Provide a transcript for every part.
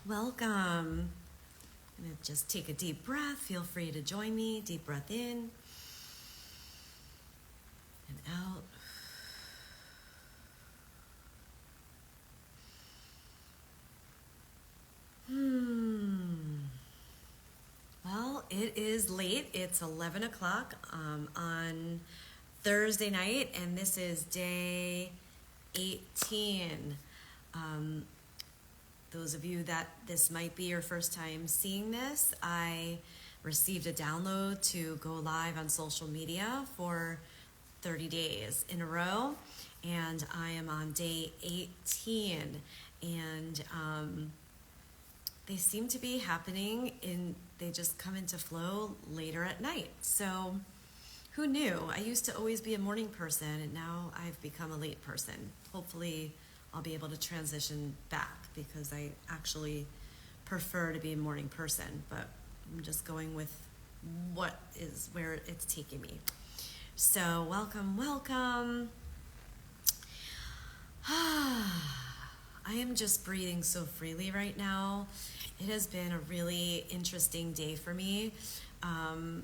Welcome. I'm going to just take a deep breath. Feel free to join me. Deep breath in and out. Well, it is late. It's 11 o'clock on Thursday night, and this is day 18. Those of you that this might be your first time seeing this, I received a download to go live on social media for 30 days in a row, and I am on day 18, and they seem to be happening they just come into flow later at night. So who knew? I used to always be a morning person, and now I've become a late person. Hopefully I'll be able to transition back because I actually prefer to be a morning person, but I'm just going with where it's taking me. So welcome. I am just breathing so freely right now. It has been a really interesting day for me. I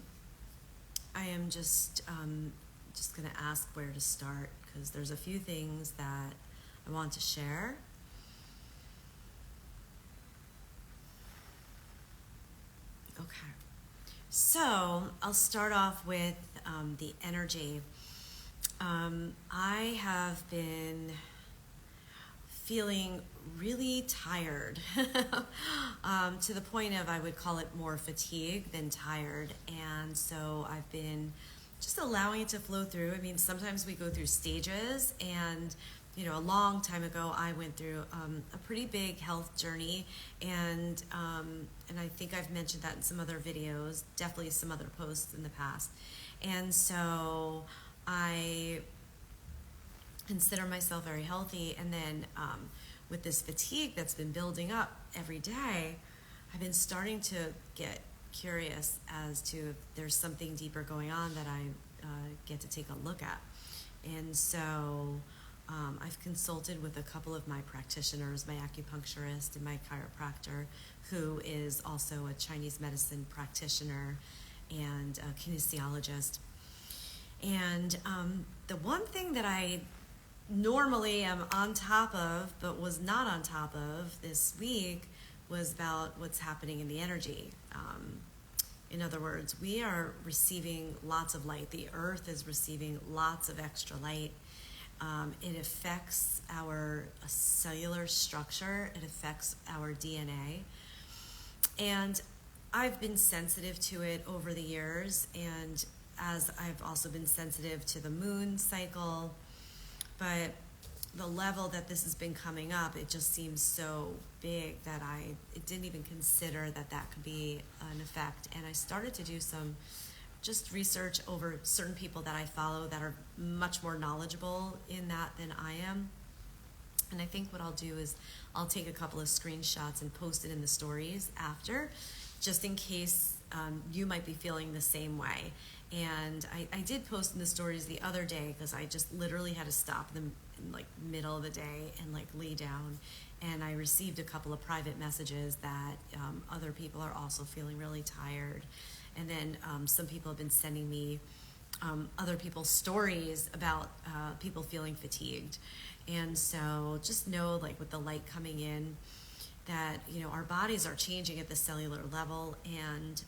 am just going to ask where to start because there's a few things that I want to share. Okay, so I'll start off with the energy. I have been feeling really tired to the point of I would call it more fatigue than tired, and so I've been just allowing it to flow through. I mean, sometimes we go through stages, and a long time ago I went through a pretty big health journey, and I think I've mentioned that in some other videos, definitely some other posts in the past, and so I consider myself very healthy, and then with this fatigue that's been building up every day, I've been starting to get curious as to if there's something deeper going on that I get to take a look at. And so I've consulted with a couple of my practitioners, my acupuncturist and my chiropractor, who is also a Chinese medicine practitioner and a kinesiologist. And the one thing that I normally am on top of, but was not on top of this week, was about what's happening in the energy. In other words, we are receiving lots of light. The earth is receiving lots of extra light. It affects our cellular structure. It affects our DNA. And I've been sensitive to it over the years, and as I've also been sensitive to the moon cycle, but the level that this has been coming up, it just seems so big that I didn't even consider that could be an effect. And I started to do some just research over certain people that I follow that are much more knowledgeable in that than I am. And I think what I'll do is I'll take a couple of screenshots and post it in the stories after, just in case you might be feeling the same way. And I did post in the stories the other day because I just literally had to stop them in like middle of the day and like lay down. And I received a couple of private messages that other people are also feeling really tired. And then some people have been sending me other people's stories about people feeling fatigued. And so just know, like with the light coming in, that our bodies are changing at the cellular level, and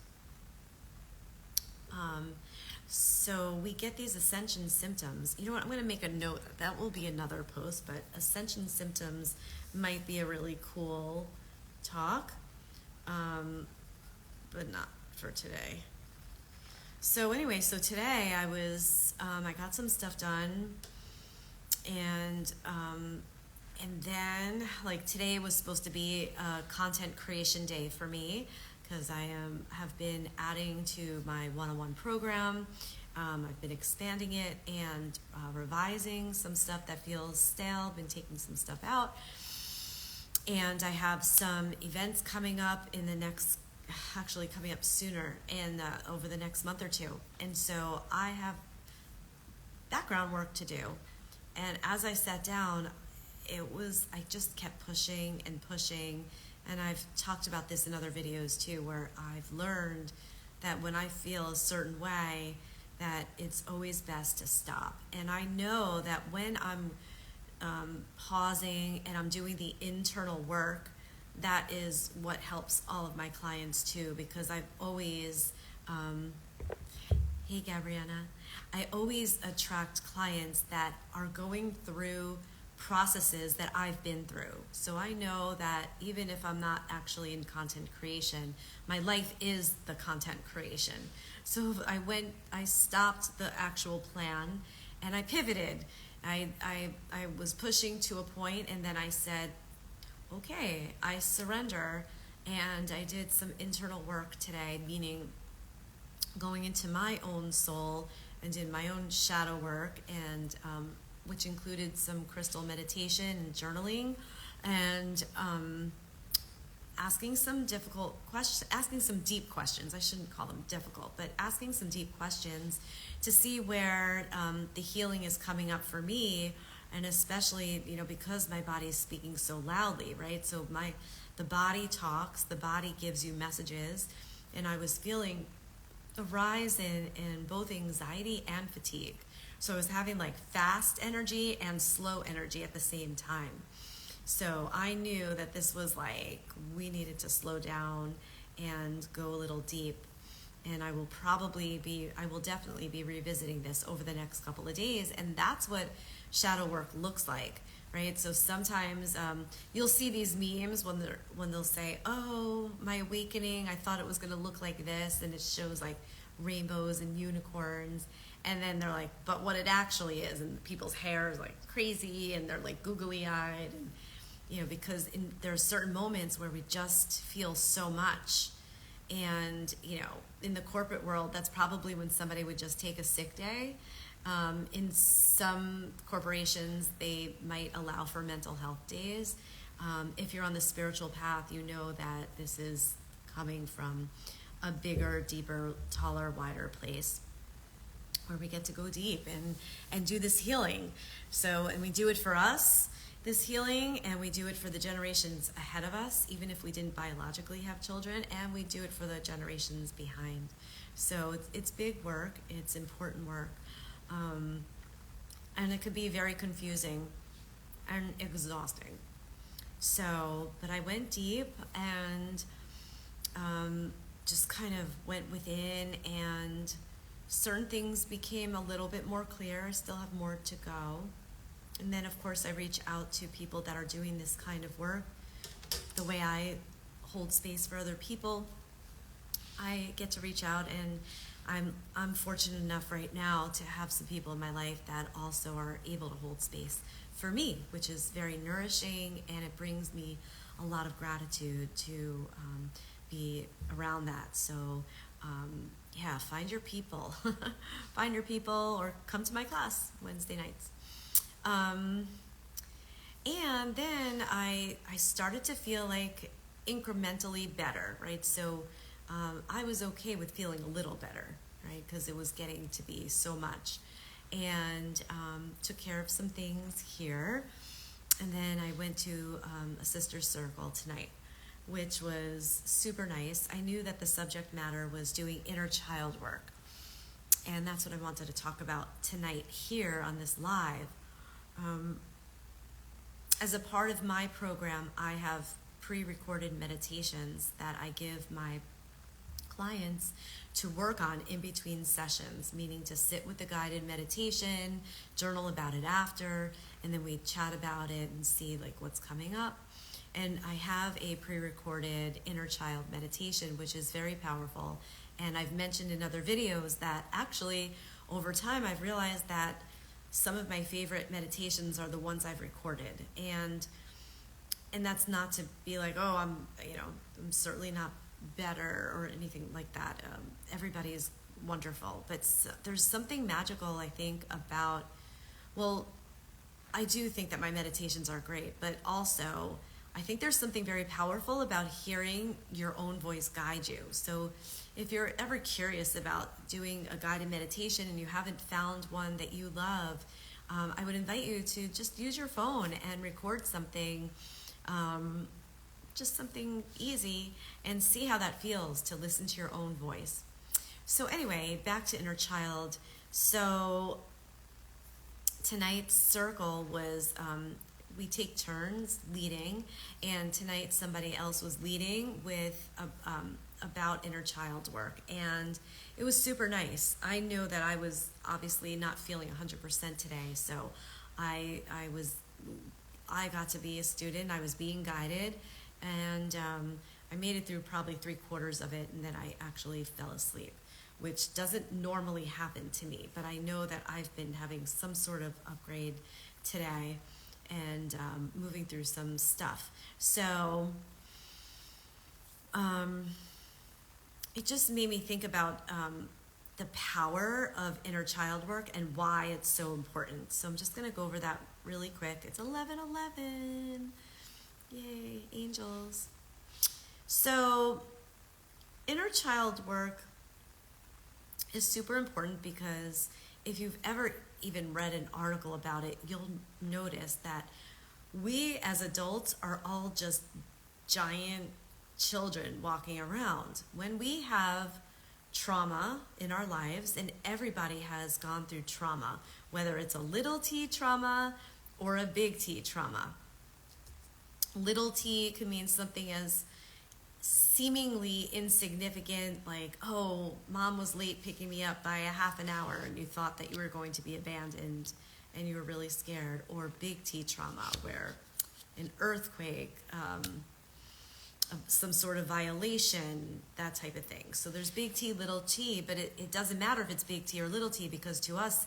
so we get these ascension symptoms. You know what, I'm going to make a note. That will be another post, but ascension symptoms might be a really cool talk, but not for today. So anyway, today I got some stuff done, and then like today was supposed to be a content creation day for me, because I have been adding to my one-on-one program. I've been expanding it and revising some stuff that feels stale, been taking some stuff out. And I have some events coming up coming up sooner and over the next month or two. And so I have background work to do. And as I sat down, I just kept pushing and pushing And I've talked about this in other videos too, where I've learned that when I feel a certain way, that it's always best to stop. And I know that when I'm pausing and I'm doing the internal work, that is what helps all of my clients too, because I've always, hey Gabriana, I always attract clients that are going through processes that I've been through. So I know that even if I'm not actually in content creation, my life is the content creation. So I stopped the actual plan and I pivoted. I was pushing to a point, and then I said, okay, I surrender. And I did some internal work today, meaning going into my own soul and did my own shadow work, and which included some crystal meditation and journaling, and asking some difficult questions, asking some deep questions. I shouldn't call them difficult, but asking some deep questions to see where the healing is coming up for me, and especially, because my body is speaking so loudly, right? So the body talks, the body gives you messages, and I was feeling a rise in both anxiety and fatigue. So I was having like fast energy and slow energy at the same time. So I knew that this was like, we needed to slow down and go a little deep. And I will definitely be revisiting this over the next couple of days. And that's what shadow work looks like, right? So sometimes you'll see these memes when they'll say, oh, my awakening, I thought it was going to look like this. And it shows like rainbows and unicorns. And then they're like, but what it actually is, and people's hair is like crazy and they're like googly eyed. And, because there are certain moments where we just feel so much. And, in the corporate world, that's probably when somebody would just take a sick day. In some corporations, they might allow for mental health days. If you're on the spiritual path, you know that this is coming from a bigger, deeper, taller, wider place where we get to go deep and do this healing. So, and we do it for us, this healing, and we do it for the generations ahead of us, even if we didn't biologically have children, and we do it for the generations behind. So it's big work, it's important work, and it could be very confusing and exhausting. So, but I went deep and just kind of went within, and certain things became a little bit more clear. I still have more to go. And then, of course, I reach out to people that are doing this kind of work. The way I hold space for other people, I get to reach out, and I'm fortunate enough right now to have some people in my life that also are able to hold space for me, which is very nourishing, and it brings me a lot of gratitude to be around that. So, yeah, find your people. Find your people, or come to my class Wednesday nights. And then I started to feel like incrementally better, right? So I was okay with feeling a little better, right? Because it was getting to be so much. And took care of some things here. And then I went to a sister's circle tonight, which was super nice. I knew that the subject matter was doing inner child work. And that's what I wanted to talk about tonight here on this live. As a part of my program, I have pre-recorded meditations that I give my clients to work on in between sessions, meaning to sit with the guided meditation, journal about it after, and then we chat about it and see like what's coming up. And I have a pre-recorded inner child meditation, which is very powerful. And I've mentioned in other videos that actually over time I've realized that some of my favorite meditations are the ones I've recorded. And that's not to be like, oh, I'm certainly not better or anything like that. Everybody is wonderful, but there's something magical, I think, about, well, I do think that my meditations are great, but also I think there's something very powerful about hearing your own voice guide you. So if you're ever curious about doing a guided meditation and you haven't found one that you love, I would invite you to just use your phone and record something just something easy, and see how that feels to listen to your own voice. So anyway, back to inner child. So tonight's circle was, we take turns leading, and tonight somebody else was leading with about inner child work, and it was super nice. I know that I was obviously not feeling 100% today, so I got to be a student. I was being guided, and I made it through probably 3/4 of it, and then I actually fell asleep, which doesn't normally happen to me, but I know that I've been having some sort of upgrade today and moving through some stuff. So it just made me think about the power of inner child work and why it's so important. So I'm just going to go over that really quick. It's 11:11. Yay, angels. So inner child work is super important because if you've ever even read an article about it, you'll notice that we as adults are all just giant children walking around. When we have trauma in our lives, and everybody has gone through trauma, whether it's a little t trauma or a big T trauma. Little t could mean something as seemingly insignificant, like, oh, mom was late picking me up by a half an hour and you thought that you were going to be abandoned and you were really scared. Or big T trauma, where an earthquake, some sort of violation, that type of thing. So there's big T, little t, but it doesn't matter if it's big T or little t, because to us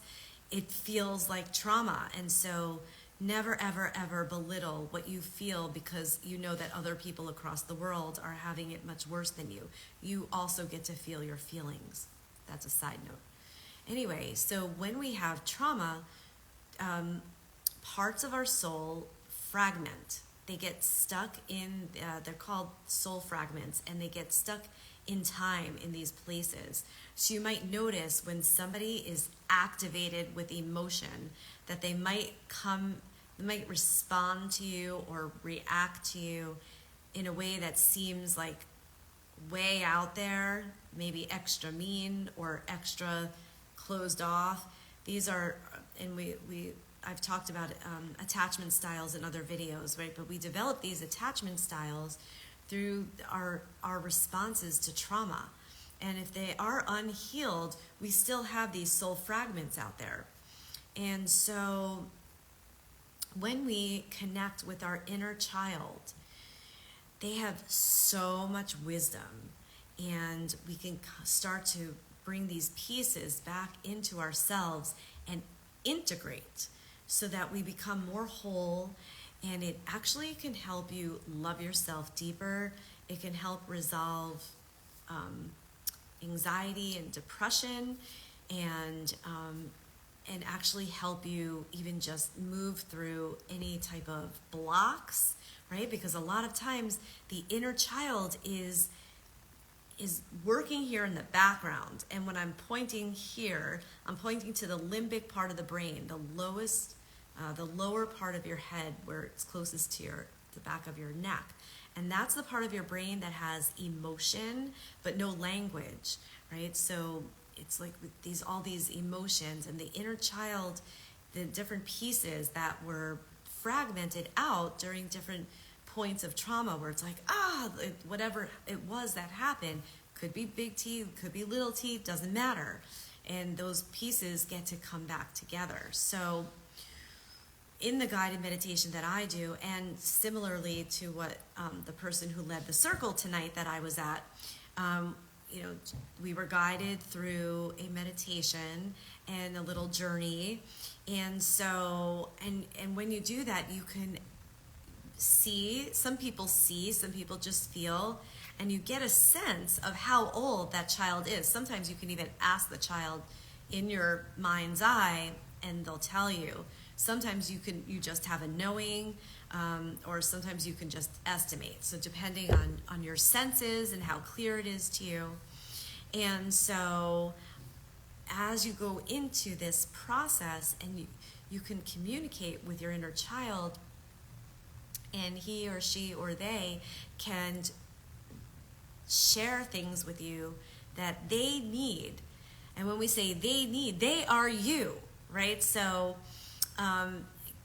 it feels like trauma. And so never, ever, ever belittle what you feel, because you know that other people across the world are having it much worse than you. You also get to feel your feelings. That's a side note. Anyway, so when we have trauma, parts of our soul fragment. They get stuck in, they're called soul fragments, and they get stuck in time in these places. So you might notice when somebody is activated with emotion that they might respond to you or react to you in a way that seems like way out there, maybe extra mean or extra closed off. These are, and I've talked about attachment styles in other videos, right? But we develop these attachment styles through our responses to trauma. And if they are unhealed, we still have these soul fragments out there. And so when we connect with our inner child, they have so much wisdom, and we can start to bring these pieces back into ourselves and integrate so that we become more whole. And it actually can help you love yourself deeper. It can help resolve anxiety and depression, and actually help you even just move through any type of blocks, right? Because a lot of times the inner child is working here in the background. And when I'm pointing here, I'm pointing to the limbic part of the brain, the lower part of your head, where it's closest to the back of your neck. And that's the part of your brain that has emotion, but no language, right? So it's like all these emotions, and the inner child, the different pieces that were fragmented out during different points of trauma, where it's like, whatever it was that happened, could be big T, could be little t, doesn't matter. And those pieces get to come back together. So in the guided meditation that I do, and similarly to what the person who led the circle tonight that I was at, we were guided through a meditation and a little journey. And so, and when you do that, you can see, some people just feel, and you get a sense of how old that child is. Sometimes you can even ask the child in your mind's eye, and they'll tell you. Sometimes you just have a knowing, or sometimes you can just estimate. So depending on your senses and how clear it is to you. And so as you go into this process and you can communicate with your inner child, and he or she or they can share things with you that they need. And when we say they need, they are you, right? So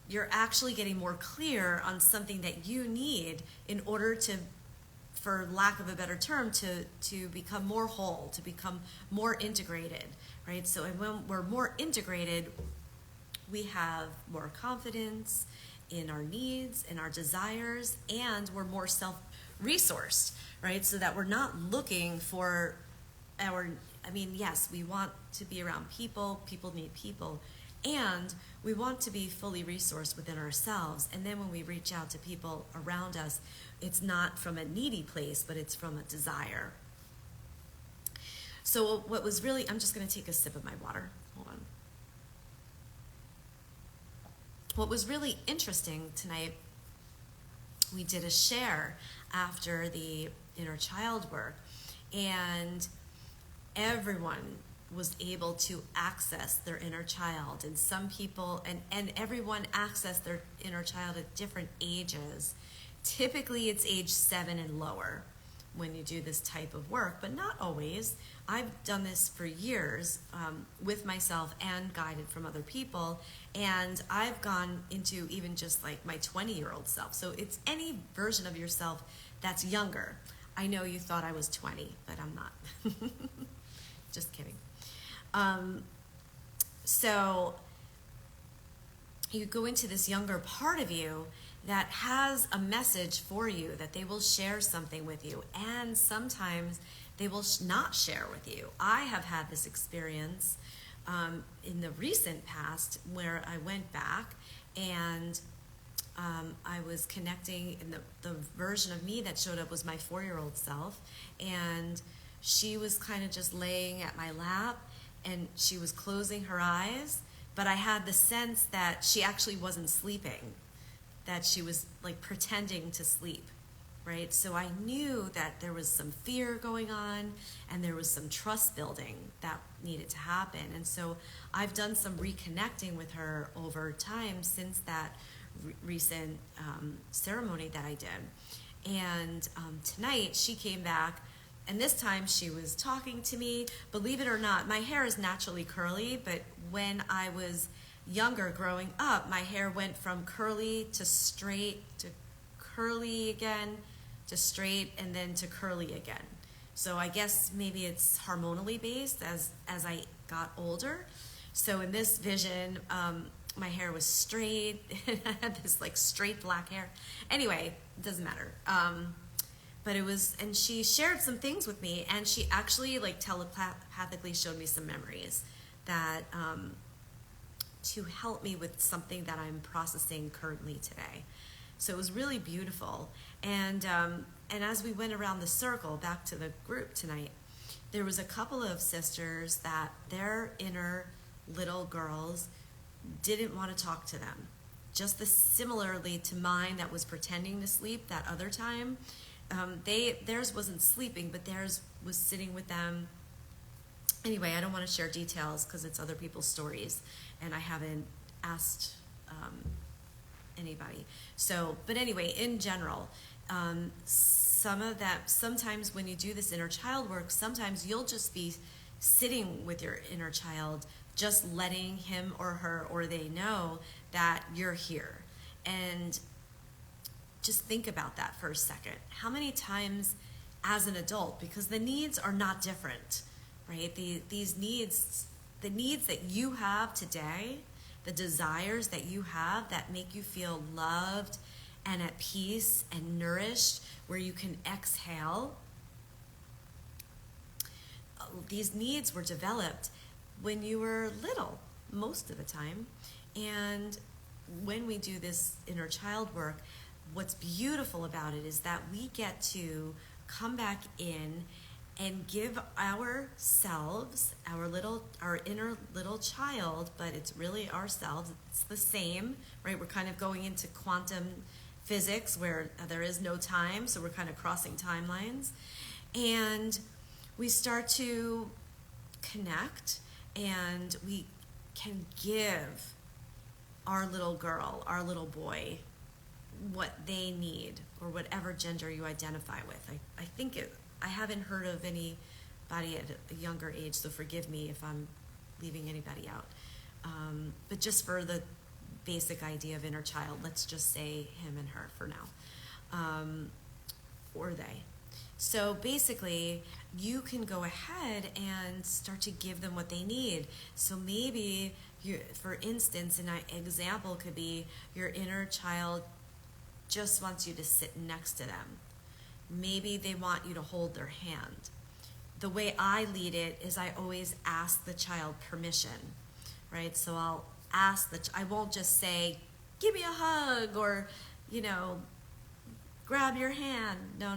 you're actually getting more clear on something that you need in order to, for lack of a better term, to become more whole, to become more integrated, right? So when we're more integrated, we have more confidence in our needs, in our desires, and we're more self-resourced, right? So that we're not looking for yes, we want to be around people, people need people, and we want to be fully resourced within ourselves. And then when we reach out to people around us, it's not from a needy place, but it's from a desire. So what was really, I'm just going to take a sip of my water. Hold on. What was really interesting tonight, we did a share after the inner child work, and everyone was able to access their inner child. And some people, and everyone accessed their inner child at different ages. Typically it's age 7 and lower when you do this type of work, but not always. I've done this for years with myself and guided from other people, and I've gone into even just like my 20-year-old self. So it's any version of yourself that's younger. I know you thought I was 20, but I'm not. Just kidding. So you go into this younger part of you that has a message for you, that they will share something with you, and sometimes they will not share with you. I have had this experience in the recent past where I went back and I was connecting, and the version of me that showed up was my 4-year-old self, and she was kind of just laying at my lap, and she was closing her eyes, but I had the sense that she actually wasn't sleeping, that she was like pretending to sleep, right? So I knew that there was some fear going on, and there was some trust building that needed to happen. And so I've done some reconnecting with her over time since that recent ceremony that I did. And tonight she came back, and this time she was talking to me. Believe it or not, my hair is naturally curly, but when I was younger, growing up, my hair went from curly to straight to curly again to straight and then to curly again. So I guess maybe it's hormonally based as I got older. So in this vision, my hair was straight. I had this like straight black hair. Anyway, it doesn't matter. But it was, and she shared some things with me, and she actually like telepathically showed me some memories that to help me with something that I'm processing currently today. So it was really beautiful. And as we went around the circle back to the group tonight, there was a couple of sisters that their inner little girls didn't want to talk to them. Just similarly to mine that was pretending to sleep that other time. Theirs wasn't sleeping, but theirs was sitting with them. Anyway, I don't want to share details because it's other people's stories, and I haven't asked anybody. So, but anyway, in general, some of that, sometimes when you do this inner child work, sometimes you'll just be sitting with your inner child, just letting him or her or they know that you're here. And just think about that for a second. How many times as an adult, because the needs are not different, right? These needs, the needs that you have today, the desires that you have that make you feel loved and at peace and nourished, where you can exhale, these needs were developed when you were little, most of the time. And when we do this inner child work, what's beautiful about it is that we get to come back in and give ourselves, our inner little child, but it's really ourselves, it's the same, right? We're kind of going into quantum physics where there is no time, so we're kind of crossing timelines. And we start to connect, and we can give our little girl, our little boy, what they need, or whatever gender you identify with. I haven't heard of anybody at a younger age, so forgive me if I'm leaving anybody out. But just for the basic idea of inner child, let's just say him and her for now, or they. So basically, you can go ahead and start to give them what they need. So maybe, for instance, an example could be your inner child just wants you to sit next to them. Maybe they want you to hold their hand. The way I lead it is I always ask the child permission, right? So I'll ask I won't just say, give me a hug, or, grab your hand. No.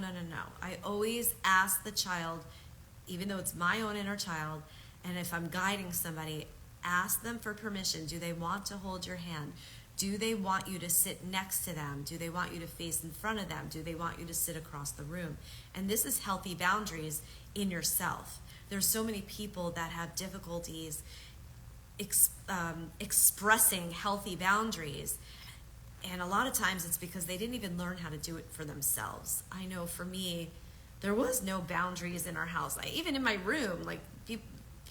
I always ask the child, even though it's my own inner child, and if I'm guiding somebody, ask them for permission. Do they want to hold your hand? Do they want you to sit next to them? Do they want you to face in front of them? Do they want you to sit across the room? And this is healthy boundaries in yourself. There's so many people that have difficulties expressing healthy boundaries. And a lot of times it's because they didn't even learn how to do it for themselves. I know for me, there was no boundaries in our house. Even in my room,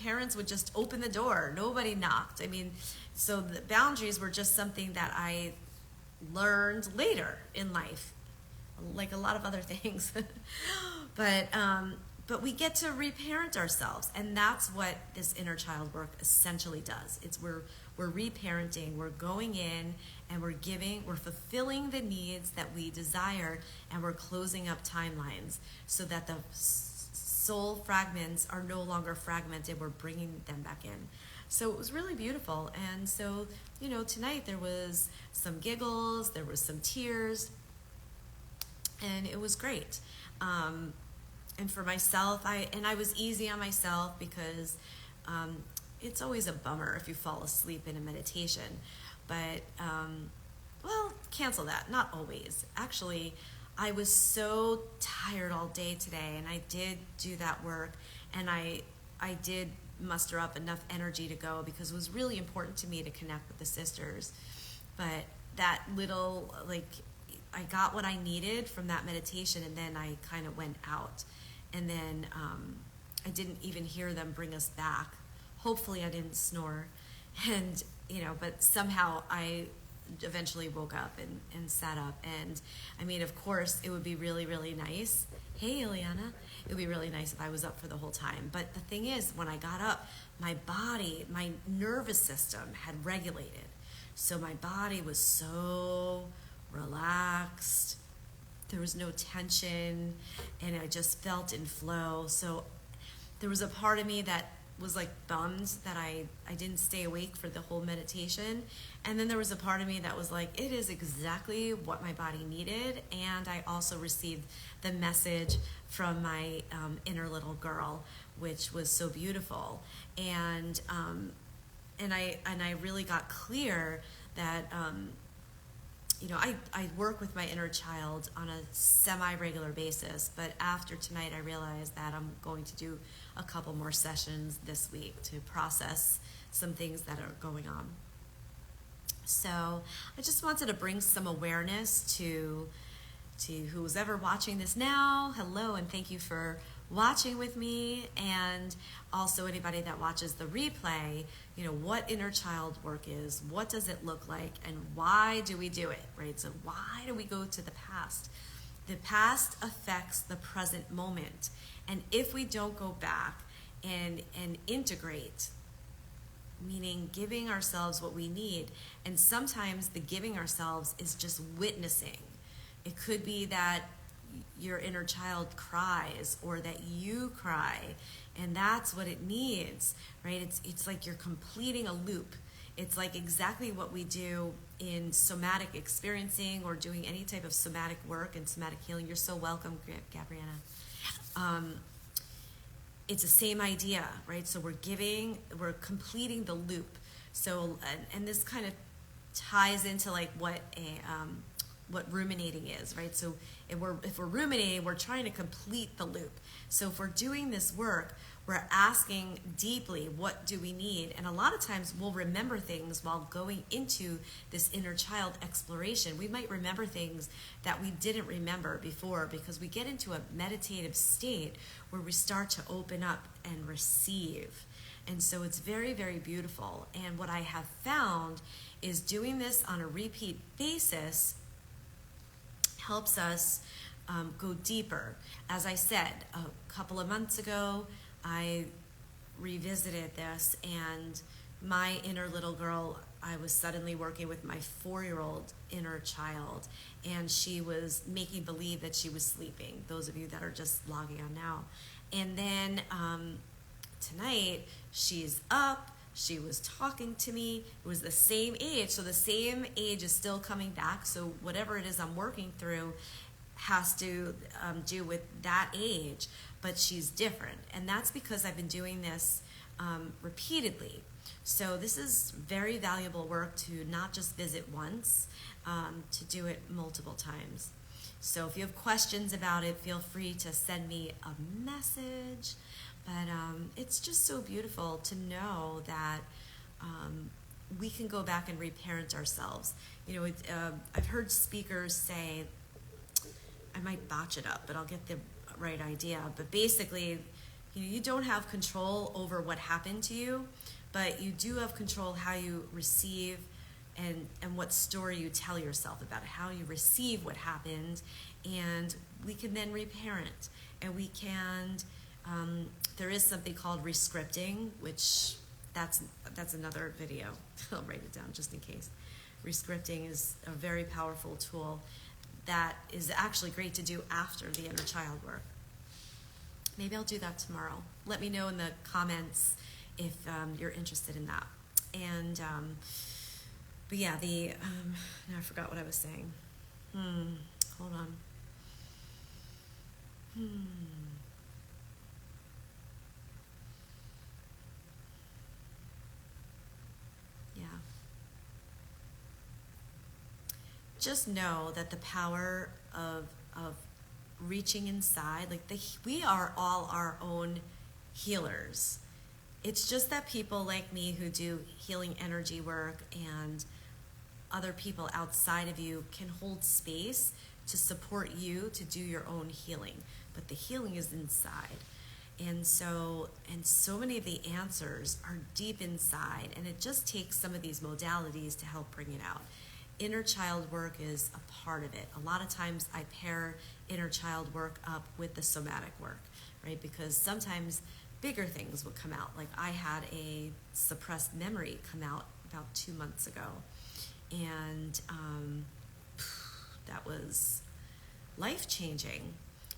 parents would just open the door. Nobody knocked. So the boundaries were just something that I learned later in life, like a lot of other things. But we get to reparent ourselves, and that's what this inner child work essentially does. We're reparenting, we're going in, and we're fulfilling the needs that we desire, and we're closing up timelines so that the soul fragments are no longer fragmented. We're bringing them back in. So it was really beautiful. And so, tonight there was some giggles, there was some tears, and it was great. And for myself, I was easy on myself because it's always a bummer if you fall asleep in a meditation. But, cancel that. Not always. Actually, I was so tired all day today, and I did do that work, and I did muster up enough energy to go because it was really important to me to connect with the sisters. But that little, I got what I needed from that meditation, and then I kind of went out. And then I didn't even hear them bring us back. Hopefully I didn't snore. And, but somehow I eventually woke up and sat up. And, of course, it would be really, really nice. Hey, Ileana. It would be really nice if I was up for the whole time. But the thing is, when I got up, my body, my nervous system had regulated. So my body was so relaxed. There was no tension, and I just felt in flow. So there was a part of me that was bummed that I didn't stay awake for the whole meditation. And then there was a part of me that was like, it is exactly what my body needed. And I also received the message from my inner little girl, which was so beautiful. And I really got clear that I work with my inner child on a semi-regular basis, but after tonight I realized that I'm going to do a couple more sessions this week to process some things that are going on. So I just wanted to bring some awareness to who's ever watching this now. Hello, and thank you for watching with me, and also anybody that watches the replay, what inner child work is, what does it look like, and why do we do it, right? So why do we go to the past? The past affects the present moment, and if we don't go back and integrate, meaning giving ourselves what we need, and sometimes the giving ourselves is just witnessing. It could be that your inner child cries, or that you cry, and that's what it needs, right? It's like you're completing a loop. It's like exactly what we do in somatic experiencing or doing any type of somatic work and somatic healing. You're so welcome, Gabriana. It's the same idea, right? So we're completing the loop. So, and this kind of ties into what what ruminating is, right? So if we're ruminating, we're trying to complete the loop. So if we're doing this work, we're asking deeply, what do we need? And a lot of times we'll remember things while going into this inner child exploration. We might remember things that we didn't remember before because we get into a meditative state where we start to open up and receive. And so it's very, very beautiful. And what I have found is doing this on a repeat basis helps us go deeper. As I said, a couple of months ago, I revisited this, and my inner little girl, I was suddenly working with my 4-year-old inner child, and she was making believe that she was sleeping, those of you that are just logging on now. And then tonight, she's up, she was talking to me, it was the same age, so the same age is still coming back, so whatever it is I'm working through has to do with that age, but she's different. And that's because I've been doing this repeatedly. So this is very valuable work to not just visit once, to do it multiple times. So if you have questions about it, feel free to send me a message. But it's just so beautiful to know that we can go back and reparent ourselves. You know, I've heard speakers say, I might botch it up, but I'll get the right idea. But basically, you don't have control over what happened to you, but you do have control how you receive and what story you tell yourself about it, how you receive what happened, and we can then reparent. And we can, there is something called rescripting, which that's another video. I'll write it down just in case. Rescripting is a very powerful tool that is actually great to do after the inner child work. Maybe I'll do that tomorrow. Let me know in the comments if you're interested in that. And, but yeah, now I forgot what I was saying. Hold on. Yeah. Just know that the power of reaching inside, like we are all our own healers. It's just that people like me who do healing energy work and other people outside of you can hold space to support you to do your own healing. But the healing is inside. And so many of the answers are deep inside, and it just takes some of these modalities to help bring it out. Inner child work is a part of it. A lot of times I pair inner child work up with the somatic work, right? Because sometimes bigger things would come out. Like I had a suppressed memory come out about 2 months ago. And that was life-changing.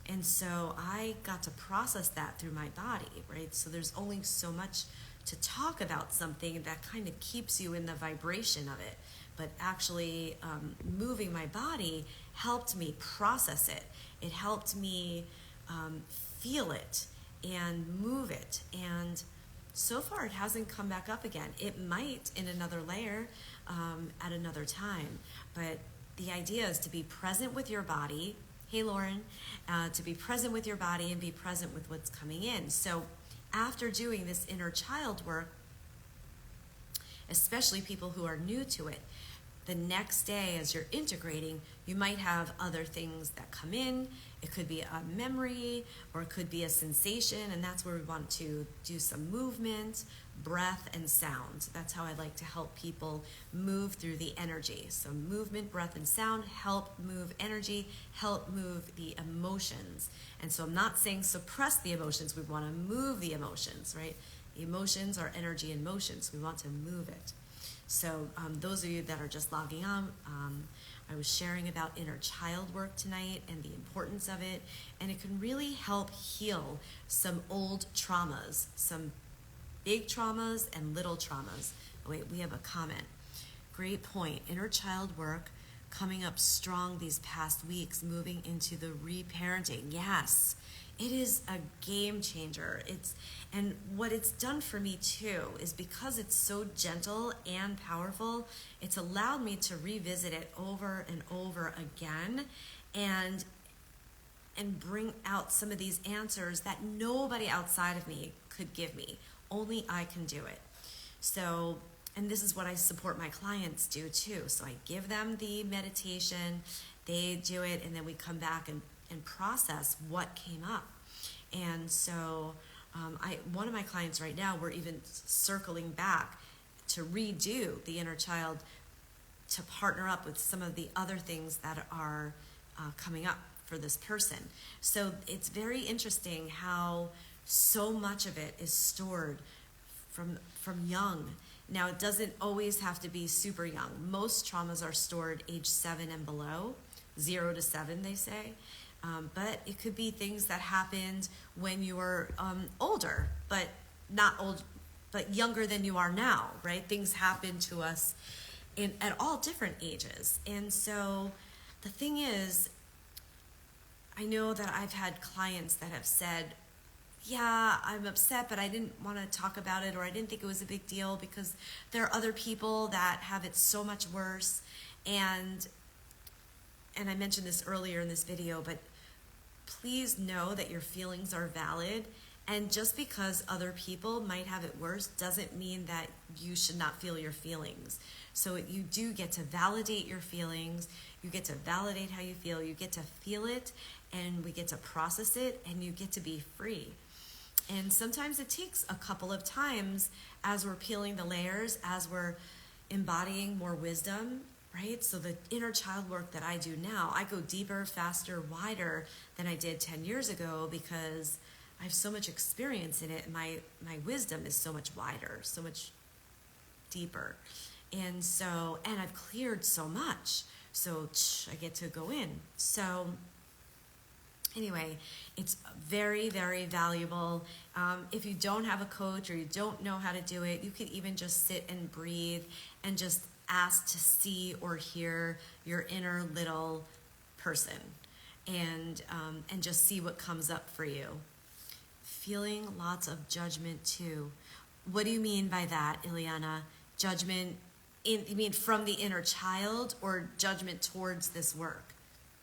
And so I got to process that through my body, right? So there's only so much to talk about something that kind of keeps you in the vibration of it. But actually moving my body helped me process it. It helped me feel it and move it. And so far it hasn't come back up again. It might in another layer at another time. But the idea is to be present with your body. Hey, Lauren, to be present with your body and be present with what's coming in. So after doing this inner child work, especially people who are new to it, the next day as you're integrating, you might have other things that come in. It could be a memory or it could be a sensation, and that's where we want to do some movement, breath, and sound. That's how I like to help people move through the energy. So movement, breath, and sound help move energy, help move the emotions. And so I'm not saying suppress the emotions. We want to move the emotions, right? Emotions are energy in motion, so we want to move it. So those of you that are just logging on, I was sharing about inner child work tonight and the importance of it, and it can really help heal some old traumas, some big traumas and little traumas. Oh, wait, we have a comment. Great point. Inner child work coming up strong these past weeks, moving into the reparenting. Yes, It is a game changer. And what it's done for me too is because it's so gentle and powerful, it's allowed me to revisit it over and over again and bring out some of these answers that nobody outside of me could give me. Only I can do it. So, and this is what I support my clients do too. So I give them the meditation, they do it, and then we come back and process what came up. And so one of my clients right now, we're even circling back to redo the inner child to partner up with some of the other things that are coming up for this person. So it's very interesting how so much of it is stored from young. Now, it doesn't always have to be super young. Most traumas are stored age 7 and below, 0 to 7, they say. But it could be things that happened when you were older, but not old, but younger than you are now, right? Things happen to us at all different ages. And so the thing is, I know that I've had clients that have said, yeah, I'm upset, but I didn't want to talk about it, or I didn't think it was a big deal because there are other people that have it so much worse. And I mentioned this earlier in this video, but please know that your feelings are valid. And just because other people might have it worse doesn't mean that you should not feel your feelings. So you do get to validate your feelings. You get to validate how you feel. You get to feel it, and we get to process it, and you get to be free. And sometimes it takes a couple of times as we're peeling the layers, as we're embodying more wisdom, right? So the inner child work that I do now, I go deeper, faster, wider than I did 10 years ago because I have so much experience in it. And my wisdom is so much wider, so much deeper. And I've cleared so much. So I get to go in. So anyway, it's very, very valuable. If you don't have a coach or you don't know how to do it, you could even just sit and breathe and just ask to see or hear your inner little person, and just see what comes up for you. Feeling lots of judgment too. What do you mean by that, Ileana? Judgment, you mean from the inner child or judgment towards this work?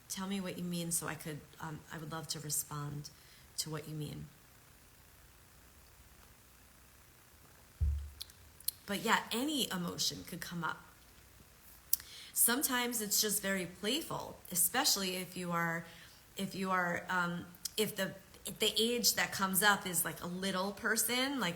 Tell me what you mean so I would love to respond to what you mean. But yeah, any emotion could come up. Sometimes it's just very playful, especially if the age that comes up is like a little person, like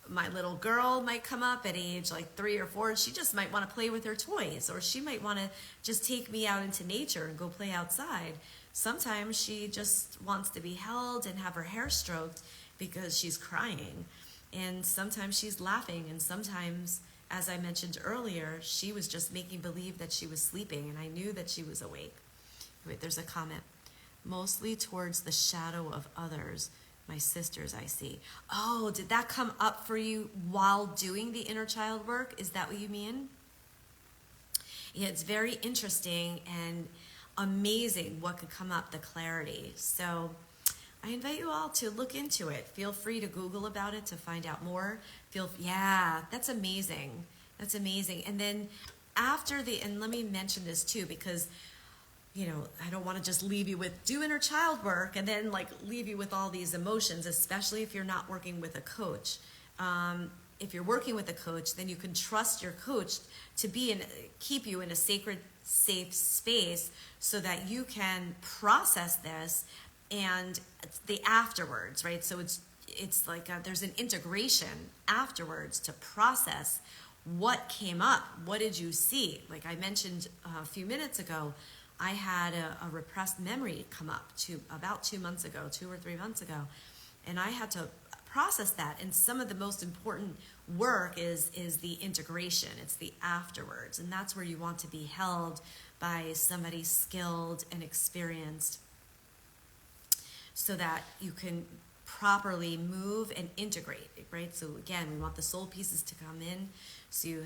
my little girl might come up at age like 3 or 4, and she just might want to play with her toys, or she might want to just take me out into nature and go play outside. Sometimes she just wants to be held and have her hair stroked because she's crying. And sometimes she's laughing, and sometimes, as I mentioned earlier, she was just making believe that she was sleeping, and I knew that she was awake. Wait, there's a comment. Mostly towards the shadow of others, my sisters I see. Oh, did that come up for you while doing the inner child work? Is that what you mean? Yeah, it's very interesting and amazing what could come up, the clarity. So I invite you all to look into it. Feel free to Google about it to find out more. Yeah, that's amazing. That's amazing. And then and let me mention this too, because I don't want to just leave you with do inner child work and then like leave you with all these emotions, especially if you're not working with a coach. If you're working with a coach, then you can trust your coach to keep you in a sacred, safe space so that you can process this and the afterwards, right? So it's like there's an integration afterwards to process what came up. What did you see? Like I mentioned a few minutes ago, I had a repressed memory come up about 2 months ago, 2 or 3 months ago, and I had to process that. And some of the most important work is the integration. It's the afterwards, and that's where you want to be held by somebody skilled and experienced so that you can properly move and integrate, right? So again, we want the soul pieces to come in, so you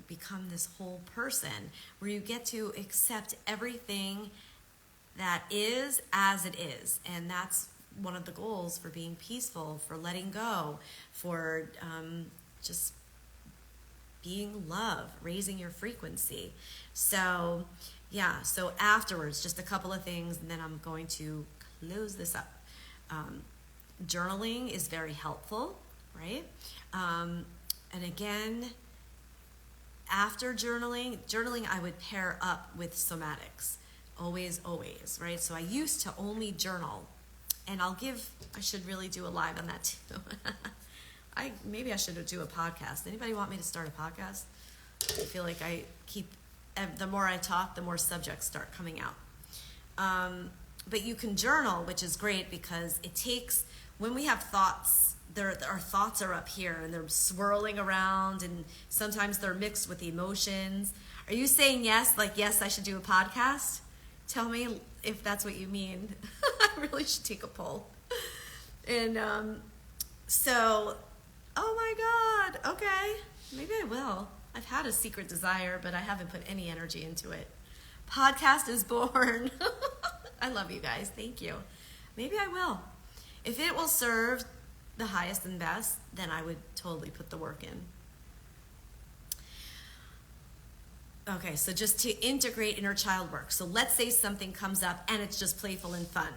become this whole person where you get to accept everything that is as it is, and that's one of the goals for being peaceful, for letting go, for just being love, raising your frequency. So yeah, so afterwards, just a couple of things, and then I'm going to close this up. Journaling is very helpful, right? And again, after journaling I would pair up with somatics. Always, right? So I used to only journal, and I should really do a live on that too. Maybe I should do a podcast. Anybody want me to start a podcast? I feel like the more I talk, the more subjects start coming out. But you can journal, which is great because when we have thoughts, our thoughts are up here and they're swirling around, and sometimes they're mixed with emotions. Are you saying yes? Like, yes, I should do a podcast? Tell me if that's what you mean. I really should take a poll. And so, oh my God, okay, maybe I will. I've had a secret desire, but I haven't put any energy into it. Podcast is born. I love you guys. Thank you. Maybe I will. If it will serve the highest and best, then I would totally put the work in. Okay, so just to integrate inner child work. So let's say something comes up and it's just playful and fun.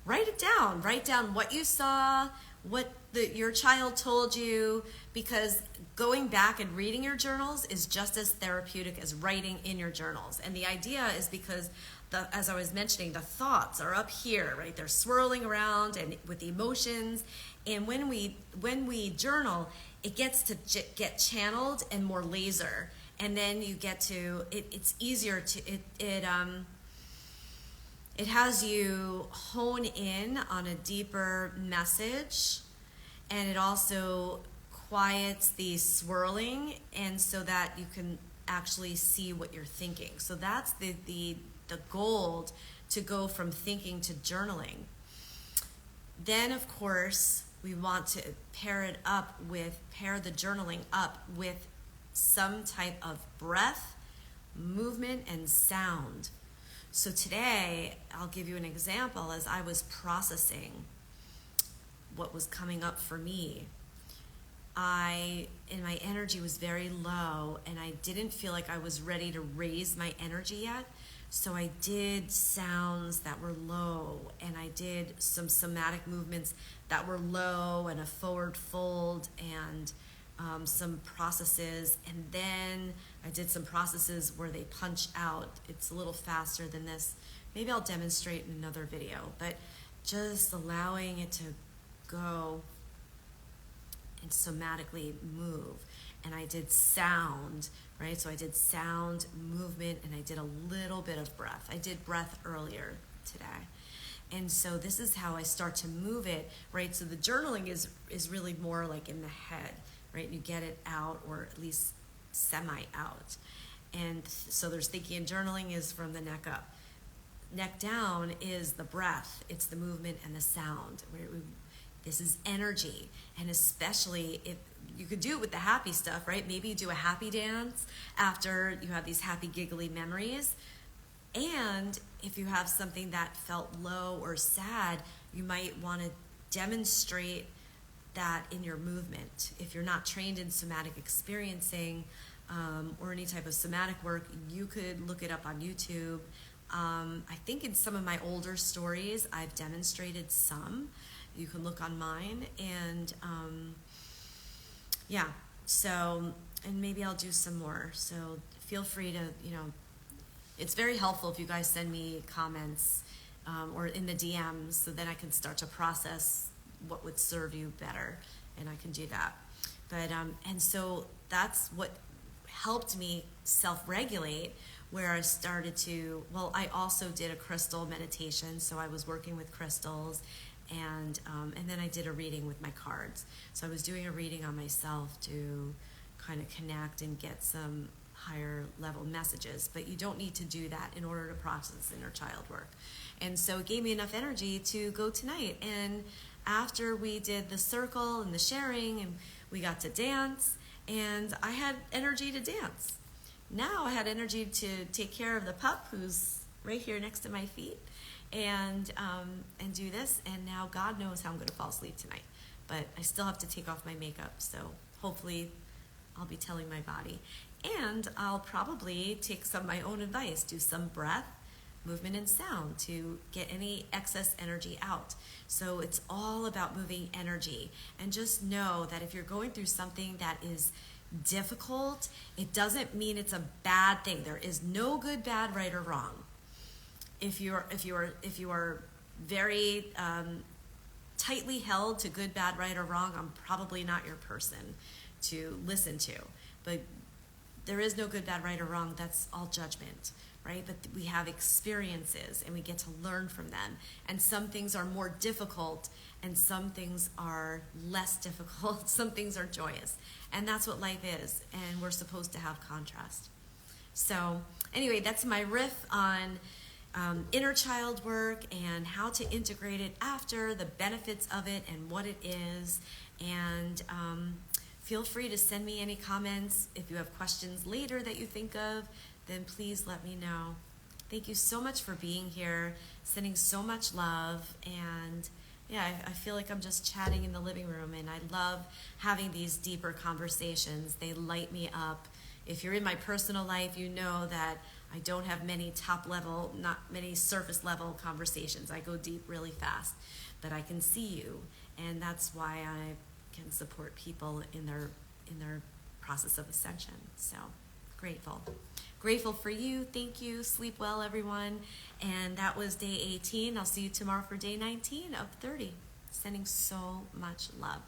Write it down. Write down what you saw, what your child told you, because going back and reading your journals is just as therapeutic as writing in your journals. And the idea is because, as I was mentioning, the thoughts are up here, right? They're swirling around and with the emotions. And when we journal, it gets to get channeled and more laser. And then you get to, it's easier to, it has you hone in on a deeper message, and it also quiets the swirling, and so that you can actually see what you're thinking. So that's the goal, to go from thinking to journaling. Then, of course, we want to pair the journaling up with some type of breath, movement, and sound. So today, I'll give you an example. As I was processing what was coming up for me, my energy was very low, and I didn't feel like I was ready to raise my energy yet. So I did sounds that were low, and I did some somatic movements that were low, and a forward fold, and some processes. And then I did some processes where they punch out. It's a little faster than this. Maybe I'll demonstrate in another video, but just allowing it to go and somatically move. And I did sound, right? So I did sound, movement, and I did a little bit of breath. I did breath earlier today. And so this is how I start to move it, right? So the journaling is really more like in the head, right? You get it out, or at least semi-out. And so there's thinking, and journaling is from the neck up. Neck down is the breath. It's the movement and the sound. This is energy. And especially if you could do it with the happy stuff, right? Maybe you do a happy dance after you have these happy, giggly memories. And if you have something that felt low or sad, you might want to demonstrate that in your movement. If you're not trained in somatic experiencing or any type of somatic work, you could look it up on YouTube. I think in some of my older stories, I've demonstrated some. You can look on mine, and yeah, so, and maybe I'll do some more. So feel free to, it's very helpful if you guys send me comments or in the DMs, so then I can start to process what would serve you better, and I can do that. But and so that's what helped me self-regulate, where I started to, I also did a crystal meditation, so I was working with crystals, and then I did a reading with my cards. So I was doing a reading on myself to kind of connect and get some higher level messages, but you don't need to do that in order to process inner child work. And so it gave me enough energy to go tonight. And after we did the circle and the sharing, and we got to dance, and I had energy to dance. Now I had energy to take care of the pup who's right here next to my feet and do this. And now God knows how I'm going to fall asleep tonight. But I still have to take off my makeup, so hopefully I'll be telling my body. And I'll probably take some of my own advice, do some breath, movement, and sound to get any excess energy out. So it's all about moving energy. And just know that if you're going through something that is difficult, it doesn't mean it's a bad thing. There is no good, bad, right, or wrong. If you are very tightly held to good, bad, right, or wrong, I'm probably not your person to listen to. But there is no good, bad, right, or wrong. That's all judgment, right? But we have experiences and we get to learn from them. And some things are more difficult and some things are less difficult. Some things are joyous. And that's what life is. And we're supposed to have contrast. So anyway, that's my riff on inner child work and how to integrate it after, the benefits of it and what it is. And feel free to send me any comments. If you have questions later that you think of, then please let me know. Thank you so much for being here, sending so much love. And yeah, I feel like I'm just chatting in the living room, and I love having these deeper conversations. They light me up. If you're in my personal life, you know that I don't have many top level, not many surface level conversations. I go deep really fast, but I can see you, and that's why I can support people in their process of ascension. So grateful for you. Thank you. Sleep well, everyone. And that was day 18. I'll see you tomorrow for day 19 of 30. Sending so much love.